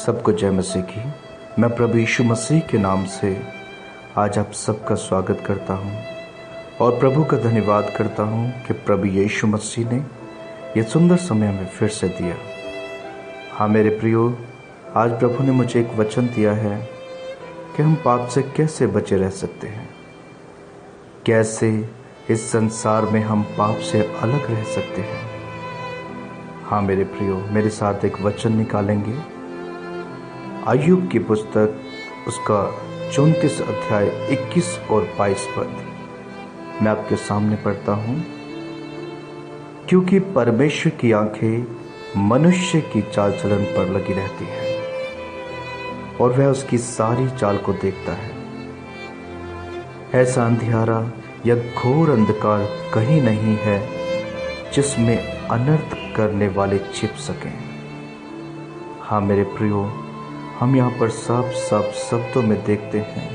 सबको जय मसीह की। मैं प्रभु यीशु मसीह के नाम से आज आप सबका स्वागत करता हूं और प्रभु का धन्यवाद करता हूं कि प्रभु यीशु मसीह ने यह सुंदर समय हमें फिर से दिया। हाँ मेरे प्रियो, आज प्रभु ने मुझे एक वचन दिया है कि हम पाप से कैसे बचे रह सकते हैं, कैसे इस संसार में हम पाप से अलग रह सकते हैं। हाँ मेरे प्रियो, मेरे साथ एक वचन निकालेंगे अय्यूब की पुस्तक, उसका 34 अध्याय 21 और 22 पद मैं आपके सामने पढ़ता हूँ। क्योंकि परमेश्वर की आंखें मनुष्य की चाल चलन पर लगी रहती हैं और वह उसकी सारी चाल को देखता है। ऐसा अंधियारा या घोर अंधकार कहीं नहीं है जिसमें अनर्थ करने वाले छिप सकें। हाँ मेरे प्रियो, हम यहाँ पर साफ साफ शब्दों में देखते हैं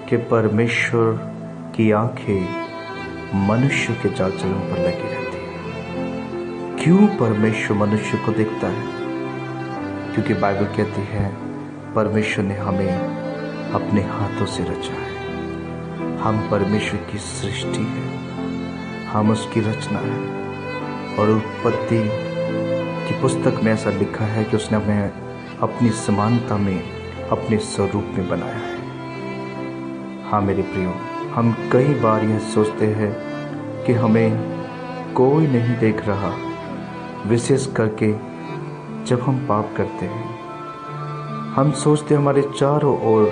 कि परमेश्वर की आंखें मनुष्य के चाल चलन पर लगी रहती है। क्यों परमेश्वर मनुष्य को देखता है? क्योंकि बाइबल कहती है परमेश्वर ने हमें अपने हाथों से रचा है। हम परमेश्वर की सृष्टि है, हम उसकी रचना है। और उत्पत्ति की पुस्तक में ऐसा लिखा है कि उसने हमें अपनी समानता में, अपने स्वरूप में बनाया है। हाँ मेरे प्रियो, हम कई बार यह सोचते हैं कि हमें कोई नहीं देख रहा, विशेष करके जब हम पाप करते हैं। हम सोचते हमारे चारों ओर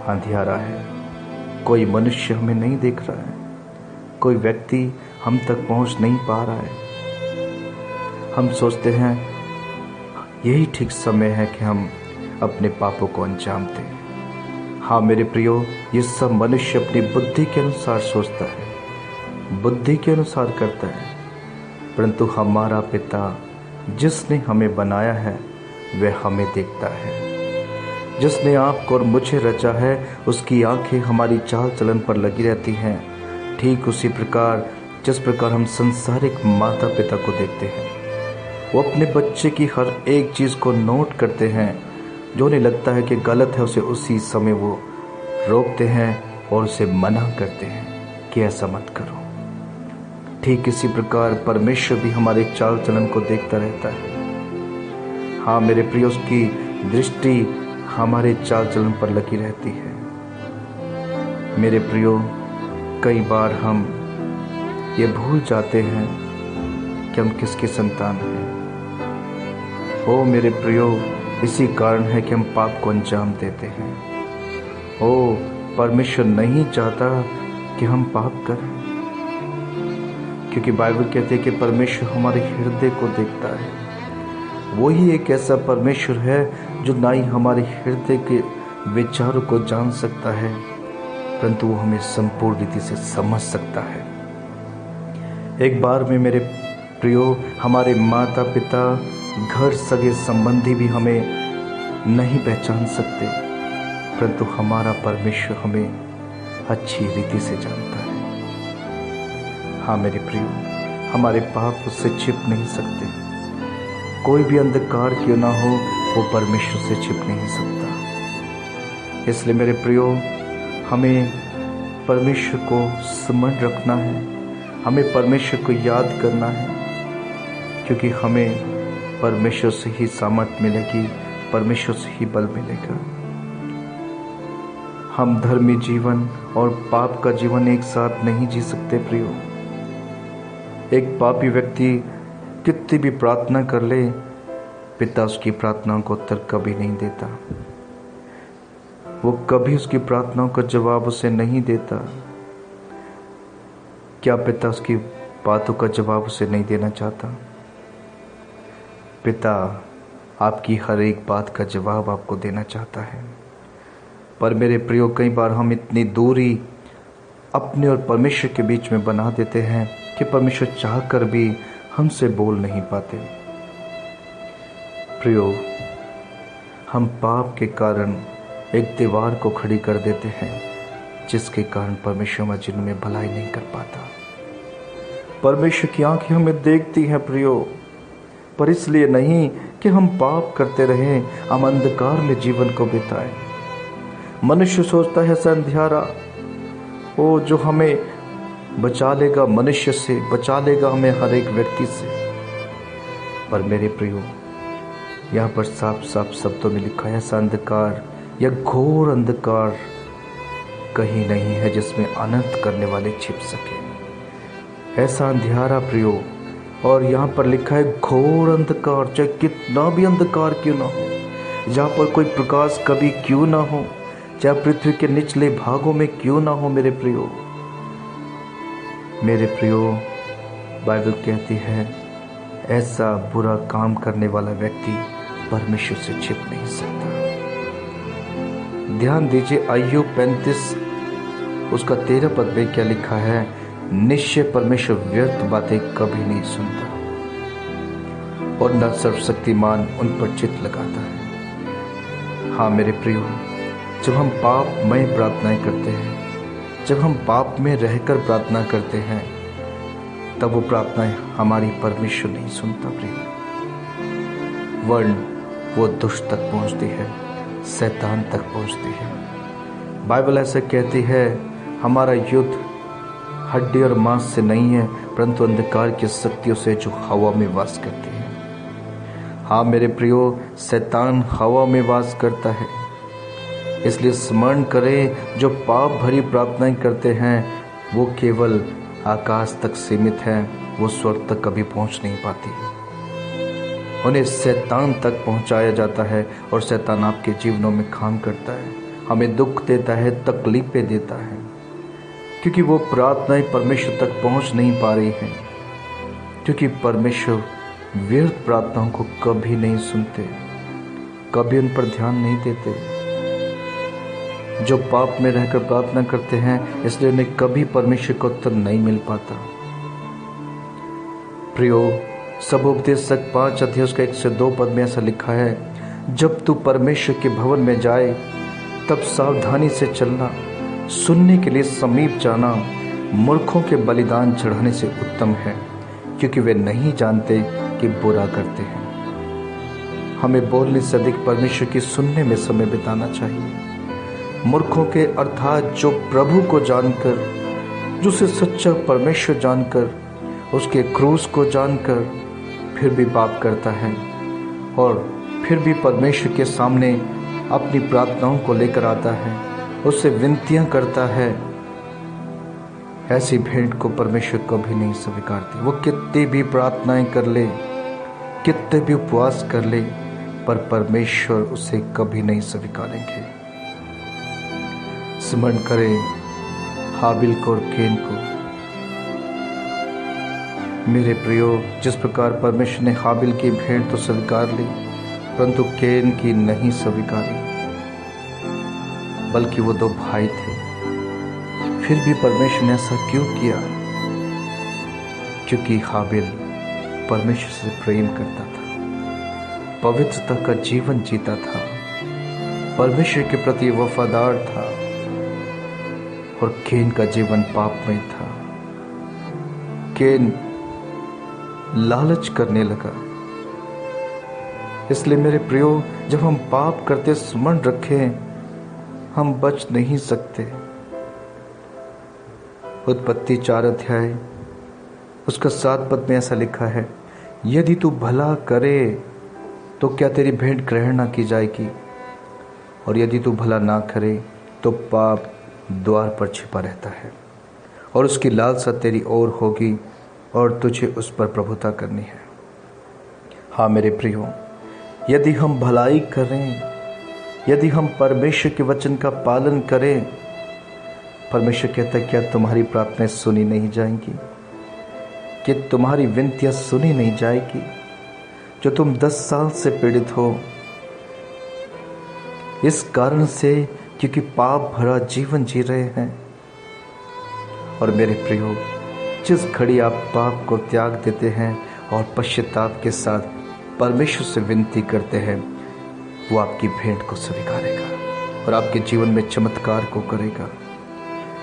अंधियारा है, कोई मनुष्य हमें नहीं देख रहा है, कोई व्यक्ति हम तक पहुंच नहीं पा रहा है। हम सोचते हैं यही ठीक समय है कि हम अपने पापों को अंजाम दें। हाँ मेरे प्रियो, ये सब मनुष्य अपनी बुद्धि के अनुसार सोचता है, बुद्धि के अनुसार करता है, परंतु हमारा पिता जिसने हमें बनाया है वह हमें देखता है। जिसने आपको और मुझे रचा है उसकी आंखें हमारी चाल चलन पर लगी रहती हैं। ठीक उसी प्रकार जिस प्रकार हम संसारिक माता पिता को देखते हैं, वो अपने बच्चे की हर एक चीज़ को नोट करते हैं। जो उन्हें लगता है कि गलत है उसे उसी समय वो रोकते हैं और उसे मना करते हैं कि ऐसा मत करो। ठीक इसी प्रकार परमेश्वर भी हमारे चाल चलन को देखता रहता है। हाँ मेरे प्रिय, उसकी दृष्टि हमारे चाल चलन पर लगी रहती है। मेरे प्रियो, कई बार हम ये भूल जाते हैं कि हम किसकी संतान हैं। ओ मेरे प्रियो, इसी कारण है कि हम पाप को अंजाम देते हैं। ओ परमेश्वर नहीं चाहता कि हम पाप करें, क्योंकि बाइबल कहती है कि परमेश्वर हमारे हृदय को देखता है। वही एक ऐसा परमेश्वर है जो ना ही हमारे हृदय के विचारों को जान सकता है, परंतु वो हमें संपूर्ण रीति से समझ सकता है। एक बार में मेरे प्रियो, हमारे माता पिता, घर, सगे संबंधी भी हमें नहीं पहचान सकते, परंतु हमारा परमेश्वर हमें अच्छी रीति से जानता है। हाँ मेरे प्रियो, हमारे पाप उससे छिप नहीं सकते। कोई भी अंधकार क्यों ना हो, वो परमेश्वर से छिप नहीं सकता। इसलिए मेरे प्रियो, हमें परमेश्वर को स्मरण रखना है, हमें परमेश्वर को याद करना है, क्योंकि हमें परमेश्वर से ही सामर्थ मिलेगी, परमेश्वर से ही बल मिलेगा। हम धर्मी जीवन और पाप का जीवन एक साथ नहीं जी सकते प्रियो। एक पापी व्यक्ति कितनी भी प्रार्थना कर ले, पिता उसकी प्रार्थनाओं को उत्तर कभी नहीं देता। वो कभी उसकी प्रार्थनाओं का जवाब उसे नहीं देता। क्या पिता उसकी बातों का जवाब उसे नहीं देना चाहता? पिता आपकी हर एक बात का जवाब आपको देना चाहता है। पर मेरे प्रियो, कई बार हम इतनी दूरी अपने और परमेश्वर के बीच में बना देते हैं कि परमेश्वर चाहकर भी हमसे बोल नहीं पाते। प्रियो, हम पाप के कारण एक दीवार को खड़ी कर देते हैं, जिसके कारण परमेश्वर हमारे जीवन में भलाई नहीं कर पाता। परमेश्वर की आंखें हमें देखती हैं प्रियो, पर इसलिए नहीं कि हम पाप करते रहें, हम अंधकार में जीवन को बिताएं। मनुष्य सोचता है संध्यारा वो जो हमें बचा लेगा, मनुष्य से बचा लेगा हमें हर एक व्यक्ति से। पर मेरे प्रियो, यहाँ पर साफ साफ शब्दों में लिखा है, ऐसा अंधकार या घोर अंधकार कहीं नहीं है जिसमें अनर्थ करने वाले छिप सके। ऐसा अंधियारा प्रियो, और यहाँ पर लिखा है घोर अंधकार, चाहे कितना भी अंधकार क्यों ना हो, जहाँ पर कोई प्रकाश कभी क्यों ना हो, चाहे पृथ्वी के निचले भागों में क्यों ना हो। मेरे प्रियो, बाइबल कहती है ऐसा बुरा काम करने वाला व्यक्ति परमेश्वर से छिप नहीं सकता। ध्यान दीजिए, अय्यूब 35 उसका 13 पद में क्या लिखा है, निश्चय परमेश्वर व्यर्थ बातें कभी नहीं सुनता और न सर्वशक्तिमान उन पर चित्त लगाता है। हाँ मेरे प्रियो, जब हम पापमय प्रार्थनाएं करते हैं, जब हम पाप में रहकर प्रार्थना करते हैं, तब वो प्रार्थनाएं हमारी परमेश्वर नहीं सुनता प्रियो, वरन वो दुष्ट तक पहुंचती है, शैतान तक पहुंचती है। बाइबल ऐसा कहती है, हमारा युद्ध हड्डी और मांस से नहीं है, परंतु अंधकार की शक्तियों से जो हवा में वास करती है। हाँ मेरे प्रियो, शैतान हवा में वास करता है। इसलिए स्मरण करें, जो पाप भरी प्रार्थनाएं करते हैं वो केवल आकाश तक सीमित है, वो स्वर्ग तक कभी पहुंच नहीं पाती। उन्हें शैतान तक पहुंचाया जाता है और शैतान आपके जीवनों में काम करता है, हमें दुख देता है, तकलीफें देता है, क्योंकि वो प्रार्थनाएं परमेश्वर तक पहुंच नहीं पा रही हैं, क्योंकि परमेश्वर व्यर्थ प्रार्थनाओं को कभी नहीं सुनते, कभी उन पर ध्यान नहीं देते। जो पाप में रहकर प्रार्थना करते हैं, इसलिए उन्हें कभी परमेश्वर का उत्तर नहीं मिल पाता। प्रियो, सबोपदेशक 5 अध्याय उसका 1 से 2 पद में ऐसा लिखा है, जब तू परमेश्वर के भवन में जाए तब सावधानी से चलना, सुनने के लिए समीप जाना मूर्खों के बलिदान चढ़ाने से उत्तम है, क्योंकि वे नहीं जानते कि बुरा करते हैं। हमें बोलने से अधिक परमेश्वर की सुनने में समय बिताना चाहिए। मूर्खों के अर्थात जो प्रभु को जानकर, जो उसे सच्चा परमेश्वर जानकर, उसके क्रूस को जानकर फिर भी पाप करता है और फिर भी परमेश्वर के सामने अपनी प्रार्थनाओं को लेकर आता है, उससे विनतियां करता है, ऐसी भेंट को परमेश्वर कभी नहीं स्वीकारती। वो कितनी भी प्रार्थनाएं कर ले, कितने भी उपवास कर ले, पर परमेश्वर उसे कभी नहीं स्वीकारेंगे। स्मरण करें हाबिल को और केन को। मेरे प्रियो, जिस प्रकार परमेश्वर ने हाबिल की भेंट तो स्वीकार ली, परंतु केन की नहीं स्वीकारी, बल्कि वो 2 भाई थे। फिर भी परमेश्वर ने ऐसा क्यों किया? क्योंकि हाबिल परमेश्वर से प्रेम करता था, पवित्रता का जीवन जीता था, परमेश्वर के प्रति वफादार था, और केन का जीवन पाप में था। केन लालच करने लगा। इसलिए मेरे प्रियो, जब हम पाप करते स्मरण रखें, हम बच नहीं सकते। उत्पत्ति 4 अध्याय उसका 7 पद में ऐसा लिखा है, यदि तू भला करे तो क्या तेरी भेंट ग्रहण ना की जाएगी, और यदि तू भला ना करे तो पाप द्वार पर छिपा रहता है और उसकी लालसा तेरी ओर होगी और तुझे उस पर प्रभुता करनी है। हाँ मेरे प्रियो, यदि हम भलाई करें, यदि हम परमेश्वर के वचन का पालन करें, परमेश्वर कहता है क्या तुम्हारी प्रार्थनाएं सुनी नहीं जाएंगी, कि तुम्हारी विनतियां सुनी नहीं जाएगी। जो तुम 10 साल से पीड़ित हो, इस कारण से क्योंकि पाप भरा जीवन जी रहे हैं। और मेरे प्रियो, जिस घड़ी आप पाप को त्याग देते हैं और पश्चाताप के साथ परमेश्वर से विनती करते हैं, वो आपकी भेंट को स्वीकारेगा और आपके जीवन में चमत्कार को करेगा।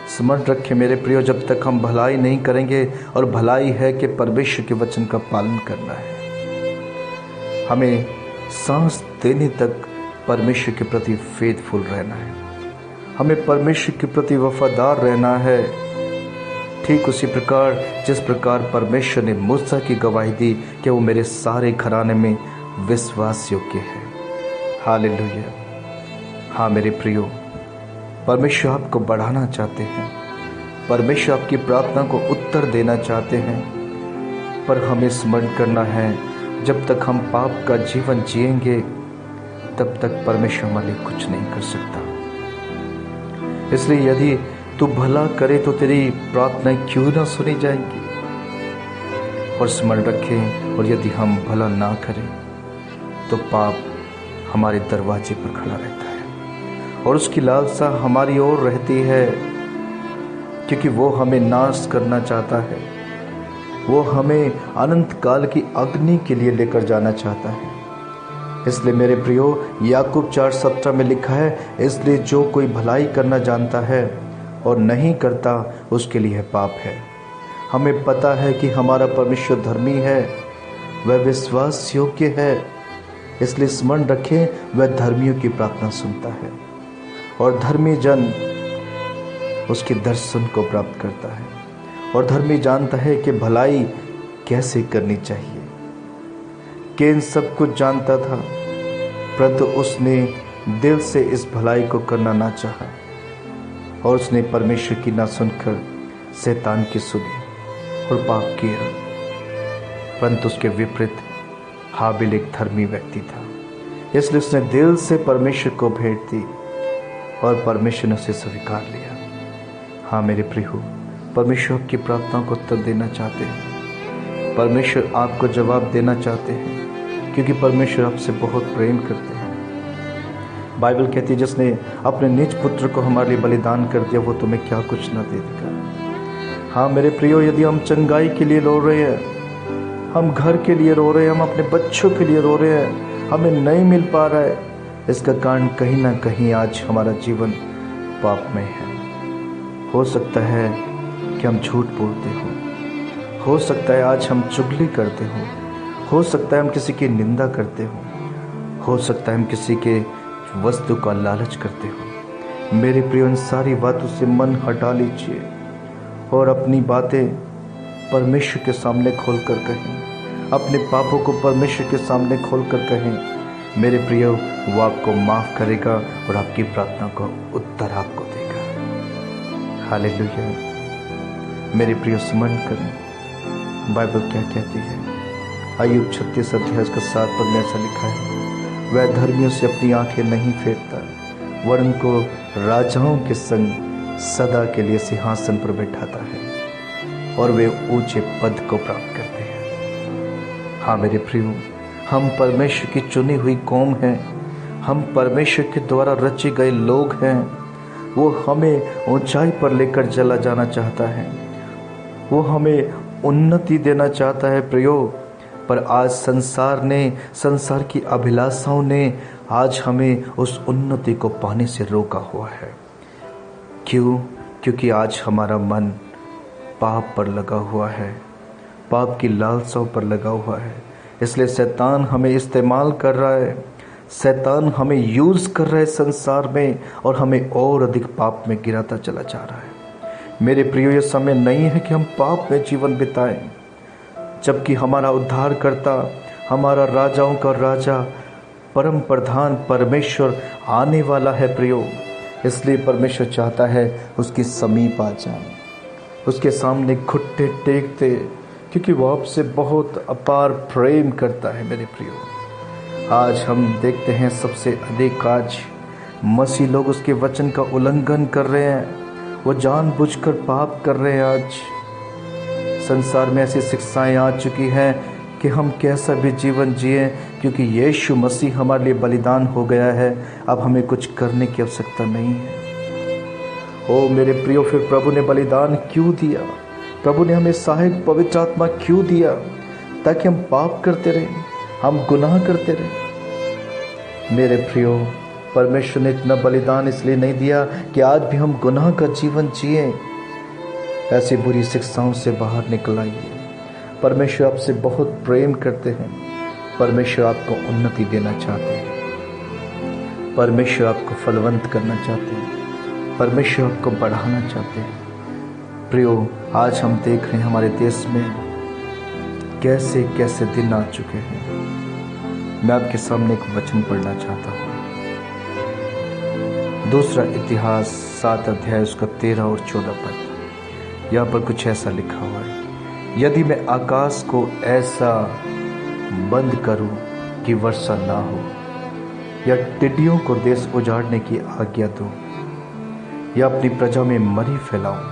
स्मरण रखें मेरे प्रियो, जब तक हम भलाई नहीं करेंगे, और भलाई है कि परमेश्वर के वचन का पालन करना है। हमें सांस देने तक परमेश्वर के प्रति फेथफुल रहना है, हमें परमेश्वर के प्रति वफादार रहना है। ठीक उसी प्रकार जिस प्रकार परमेश्वर ने मूसा की गवाही दी कि वो मेरे सारे घराने में विश्वास योग्य है। हालेलुया। हाँ मेरे प्रियो, परमेश्वर आपको बढ़ाना चाहते हैं, परमेश्वर आपकी प्रार्थना को उत्तर देना चाहते हैं, पर हमें स्मरण करना है जब तक हम पाप का जीवन जिएंगे तब तक परमेश्वर हमारे लिए कुछ नहीं कर सकता। इसलिए यदि तू भला करे तो तेरी प्रार्थनाएं क्यों ना सुनी जाएंगी। और स्मरण रखें, और यदि हम भला ना करें तो पाप हमारे दरवाजे पर खड़ा रहता है और उसकी लालसा हमारी ओर रहती है, क्योंकि वो हमें नाश करना चाहता है, वो हमें अनंत काल की अग्नि के लिए लेकर जाना चाहता है। इसलिए मेरे प्रियो, याकूब 4:17 में लिखा है, इसलिए जो कोई भलाई करना जानता है और नहीं करता उसके लिए पाप है। हमें पता है कि हमारा परमेश्वर धर्मी है, वह विश्वास योग्य है। इसलिए स्मरण रखें, वह धर्मियों की प्रार्थना सुनता है और धर्मी जन उसके दर्शन को प्राप्त करता है। और धर्मी जानता है कि भलाई कैसे करनी चाहिए। कैन सब कुछ जानता था, परंतु उसने दिल से इस भलाई को करना ना चाहा और उसने परमेश्वर की ना सुनकर शैतान की सुनी और पाप किया। परंतु उसके विपरीत हाबिल एक धर्मी व्यक्ति था, इसलिए उसने दिल से परमेश्वर को भेंट दी और परमेश्वर ने उसे स्वीकार लिया। हाँ मेरे प्रियो, परमेश्वर आपकी प्रार्थना को उत्तर देना चाहते हैं, परमेश्वर आपको जवाब देना चाहते हैं, क्योंकि परमेश्वर आपसे बहुत प्रेम करते हैं। बाइबल कहती है, जिसने अपने निज पुत्र को हमारे लिए बलिदान कर दिया, वो तुम्हें क्या कुछ ना दे देगा। हाँ मेरे प्रियो, यदि हम चंगाई के लिए रो रहे हैं, हम घर के लिए रो रहे हैं, हम अपने बच्चों के लिए रो रहे हैं, हमें नहीं मिल पा रहा है, इसका कारण कहीं ना कहीं आज हमारा जीवन पाप में है। हो सकता है कि हम झूठ बोलते हो सकता है आज हम चुगली करते हो सकता है हम किसी की निंदा करते हो सकता है हम किसी के वस्तु का लालच करते हो। मेरे प्रिय, इन सारी बातों से मन हटा लीजिए और अपनी बातें परमेश्वर के सामने खोलकर कहें, अपने पापों को परमेश्वर के सामने खोलकर कहें। मेरे प्रियो, वो आपको माफ़ करेगा और आपकी प्रार्थना को उत्तर आपको देगा। हालेलुया। मेरे प्रियो, स्मरण करें बाइबल क्या कहती है। अय्यूब 36:7 में ऐसा लिखा है, वह धर्मियों से अपनी आंखें नहीं फेरता, वरन को राजाओं के संग सदा के लिए सिंहासन पर बैठाता है और वे ऊंचे पद को प्राप्त करते हैं। हाँ मेरे प्रियो, हम परमेश्वर की चुनी हुई कौम हैं, हम परमेश्वर के द्वारा रचे गए लोग हैं। वो हमें ऊंचाई पर लेकर चला जाना चाहता है, वो हमें उन्नति देना चाहता है प्रियो। पर आज संसार की अभिलाषाओं ने आज हमें उस उन्नति को पाने से रोका हुआ है। क्यों? क्योंकि आज हमारा मन पाप पर लगा हुआ है, पाप की लालसाओं पर लगा हुआ है। इसलिए शैतान हमें इस्तेमाल कर रहा है, शैतान हमें यूज़ कर रहा है संसार में और हमें और अधिक पाप में गिराता चला जा रहा है। मेरे प्रियो, ये समय नहीं है कि हम पाप में जीवन बिताएं, जबकि हमारा उद्धारकर्ता, हमारा राजाओं का राजा, परम प्रधान परमेश्वर आने वाला है प्रियो। इसलिए परमेश्वर चाहता है उसके समीप आ जाएं, उसके सामने घुटने टेकते, क्योंकि वो आपसे बहुत अपार प्रेम करता है। मेरे प्रियो, आज हम देखते हैं सबसे अधिक आज मसीह लोग उसके वचन का उल्लंघन कर रहे हैं, वो जानबूझकर पाप कर रहे हैं। आज संसार में ऐसी शिक्षाएं आ चुकी हैं कि हम कैसा भी जीवन जिए, क्योंकि यीशु मसीह हमारे लिए बलिदान हो गया है, अब हमें कुछ करने की आवश्यकता नहीं है। ओ मेरे प्रियो, फिर प्रभु ने बलिदान क्यों दिया? प्रभु ने हमें सहायक पवित्र आत्मा क्यों दिया? ताकि हम पाप करते रहें, हम गुनाह करते रहें। मेरे प्रियो, परमेश्वर ने इतना बलिदान इसलिए नहीं दिया कि आज भी हम गुनाह का जीवन जिए। ऐसी बुरी शिक्षाओं से बाहर निकल आइए। परमेश्वर आपसे बहुत प्रेम करते हैं, परमेश्वर आपको उन्नति देना चाहते हैं। परमेश्वर आपको फलवंत करना चाहते हैं। परमेश्वर आपको बढ़ाना चाहते हैं। प्रियो, आज हम देख रहे हैं हमारे देश में कैसे कैसे दिन आ चुके हैं। मैं आपके सामने एक वचन पढ़ना चाहता हूँ। दूसरा इतिहास 7 अध्याय उसका 13 और 14 पद। यहाँ पर कुछ ऐसा लिखा हुआ है, यदि मैं आकाश को ऐसा बंद करूं कि वर्षा ना हो, या टिड्डियों को देश उजाड़ने की आज्ञा दूं, या अपनी प्रजा में मरी फैलाऊं,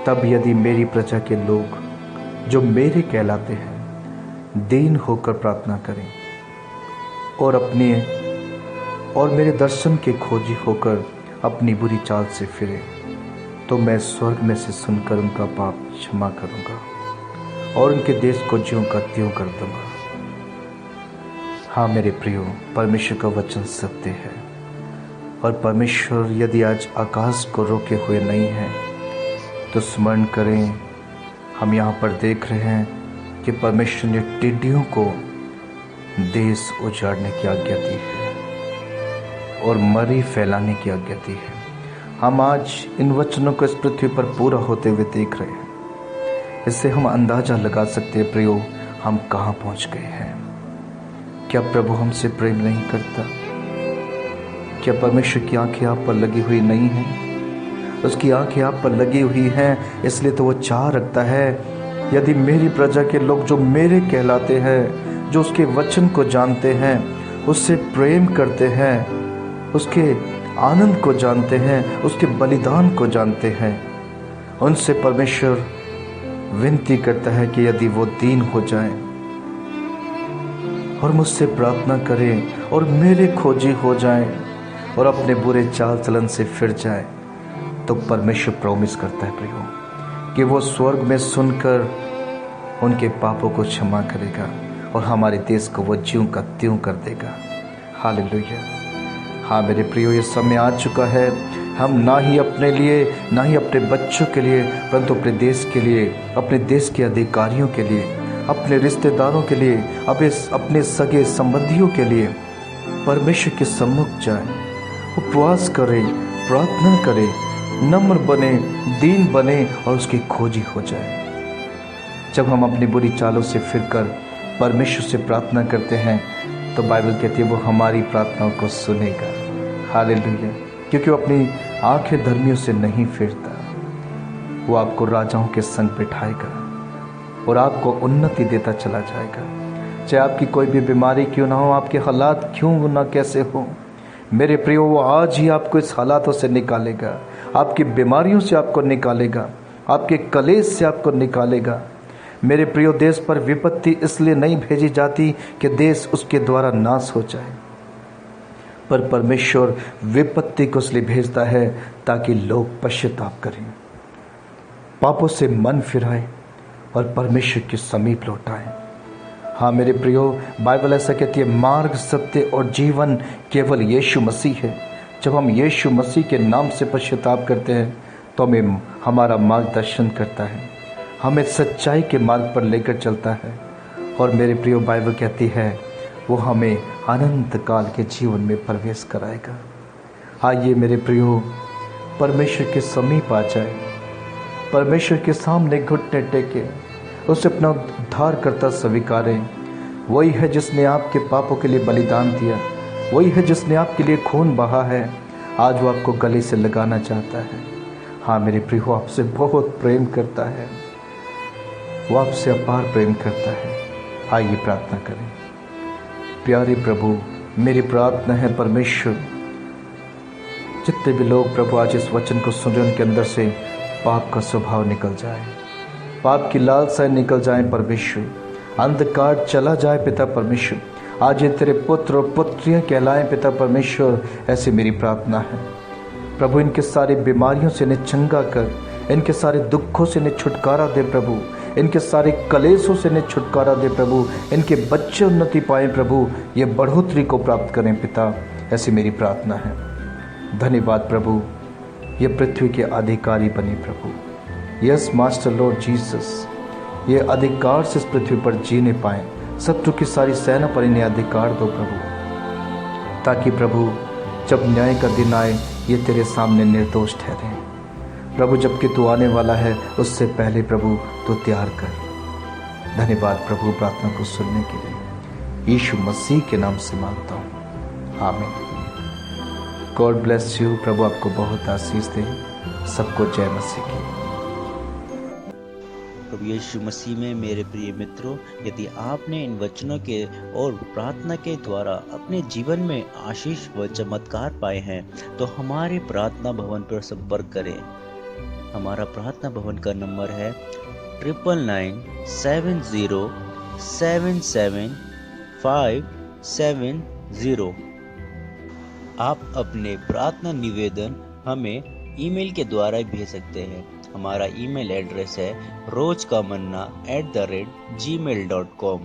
तब यदि मेरी प्रजा के लोग जो मेरे कहलाते हैं दीन होकर प्रार्थना करें और मेरे दर्शन के खोजी होकर अपनी बुरी चाल से फिरे, तो मैं स्वर्ग में से सुनकर उनका पाप क्षमा करूंगा और उनके देश को ज्यों का त्यों कर दूंगा। हाँ मेरे प्रियो, परमेश्वर का वचन सत्य है। और परमेश्वर यदि आज आकाश को रोके हुए नहीं है तो स्मरण करें, हम यहाँ पर देख रहे हैं कि परमेश्वर ने टिड्डियों को देश उजाड़ने की आज्ञा दी है और मरी फैलाने की आज्ञा दी है। हम आज इन वचनों को इस पृथ्वी पर पूरा होते हुए देख रहे हैं। इससे हम अंदाजा लगा सकते हैं प्रियो, हम कहाँ पहुँच गए हैं। क्या प्रभु हमसे प्रेम नहीं करता? क्या परमेश्वर की आंखें आप पर लगी हुई नहीं हैं? उसकी आंखें आप पर लगी हुई हैं, इसलिए तो वो चाह रखता है, यदि मेरी प्रजा के लोग जो मेरे कहलाते हैं, जो उसके वचन को जानते हैं, उससे प्रेम करते हैं, उसके आनंद को जानते हैं, उसके बलिदान को जानते हैं, उनसे परमेश्वर विनती करता है कि यदि वो दीन हो जाएं और मुझसे प्रार्थना करें और मेरे खोजी हो जाएं और अपने बुरे चाल चलन से फिर जाएं, तो परमेश्वर प्रॉमिस करता है प्रियो कि वो स्वर्ग में सुनकर उनके पापों को क्षमा करेगा और हमारे देश को वो ज्यों का त्यों कर देगा। हालेलुया। हाँ मेरे प्रियो, ये समय आ चुका है, हम ना ही अपने लिए, ना ही अपने बच्चों के लिए, परंतु अपने देश के लिए, अपने देश के अधिकारियों के लिए, अपने रिश्तेदारों के लिए, अपने सगे संबंधियों के लिए परमेश्वर के सम्मुख जाएं, उपवास करें, प्रार्थना करें, नम्र बने, दीन बने और उसकी खोजी हो जाए। जब हम अपनी बुरी चालों से फिरकर परमेश्वर से प्रार्थना करते हैं तो बाइबल कहती है वो हमारी प्रार्थनाओं को सुनेगा। हालेलुया। क्योंकि वो अपनी आंखें धर्मियों से नहीं फेरता, वो आपको राजाओं के संग बिठाएगा और आपको उन्नति देता चला जाएगा। चाहे आपकी कोई भी बीमारी क्यों ना हो, आपके हालात क्यों ना कैसे हो, मेरे प्रियो, वो आज ही आपको इस हालातों से निकालेगा, आपकी बीमारियों से आपको निकालेगा, आपके कलेश से आपको निकालेगा। मेरे प्रियो, देश पर विपत्ति इसलिए नहीं भेजी जाती कि देश उसके द्वारा नाश हो जाए, पर परमेश्वर विपत्ति को इसलिए भेजता है ताकि लोग पश्चाताप करें, पापों से मन फिराएं और परमेश्वर के समीप लौटाएं। हाँ मेरे प्रियो, बाइबल ऐसा कहती है, मार्ग, सत्य और जीवन केवल यीशु मसीह है। जब हम यीशु मसीह के नाम से पश्चाताप करते हैं तो हमें हमारा मार्गदर्शन करता है, हमें सच्चाई के मार्ग पर लेकर चलता है। और मेरे प्रियो, बाइबल कहती है वो हमें अनंत काल के जीवन में प्रवेश कराएगा। आइए मेरे प्रियो, परमेश्वर के समीप आ जाए, परमेश्वर के सामने घुटने टेके, उसे अपना उद्धारकर्ता स्वीकारें। वही है जिसने आपके पापों के लिए बलिदान दिया, वही है जिसने आपके लिए खून बहा है। आज वो आपको गले से लगाना चाहता है। हाँ मेरे प्रियो, आपसे बहुत प्रेम करता है, वो आपसे अपार प्रेम करता है। आइए प्रार्थना करें। प्यारे प्रभु, मेरी प्रार्थना है परमेश्वर, जितने भी लोग प्रभु आज इस वचन को सुन रहे, उनके अंदर से पाप का स्वभाव निकल जाए, पाप की लालसाएं निकल जाएं परमेश्वर, अंधकार चला जाए पिता परमेश्वर। आज ये तेरे पुत्र और पुत्रियां कहलाएं पिता परमेश्वर, ऐसी मेरी प्रार्थना है प्रभु। इनके सारी बीमारियों से इन्हें चंगा कर, इनके सारे दुखों से इन्हें छुटकारा दे प्रभु, इनके सारे कलेशों से इन्हें छुटकारा दे प्रभु। इनके बच्चे उन्नति पाएं प्रभु, ये बढ़ोतरी को प्राप्त करें पिता, ऐसी मेरी प्रार्थना है। धन्यवाद प्रभु, ये पृथ्वी के अधिकारी बने प्रभु। यस मास्टर लॉर्ड जीसस, ये अधिकार से इस पृथ्वी पर जीने पाएं, शत्रु की सारी सेना पर इन्हें अधिकार दो प्रभु, ताकि प्रभु जब न्याय का दिन आए ये तेरे सामने निर्दोष ठहरे। प्रभु जबकि तू आने वाला है उससे पहले प्रभु तू तैयार कर। धन्यवाद प्रभु प्रार्थना को सुनने के लिए, यीशु मसीह के नाम से मांगता हूँ, आमीन। God bless you. प्रभु आपको बहुत आशीष दे। सबको जय मसीह की। प्रभु यीशु मसीह में मेरे प्रिय मित्रों, यदि आपने इन वचनों के और प्रार्थना के द्वारा अपने जीवन में आशीष व चमत्कार पाए हैं तो हमारे प्रार्थना भवन पर संपर्क करें। हमारा प्रार्थना भवन का नंबर है 9990777570। आप अपने प्रार्थना निवेदन हमें ईमेल के द्वारा भेज सकते हैं। हमारा ईमेल एड्रेस है rozkamannna@gmail.com।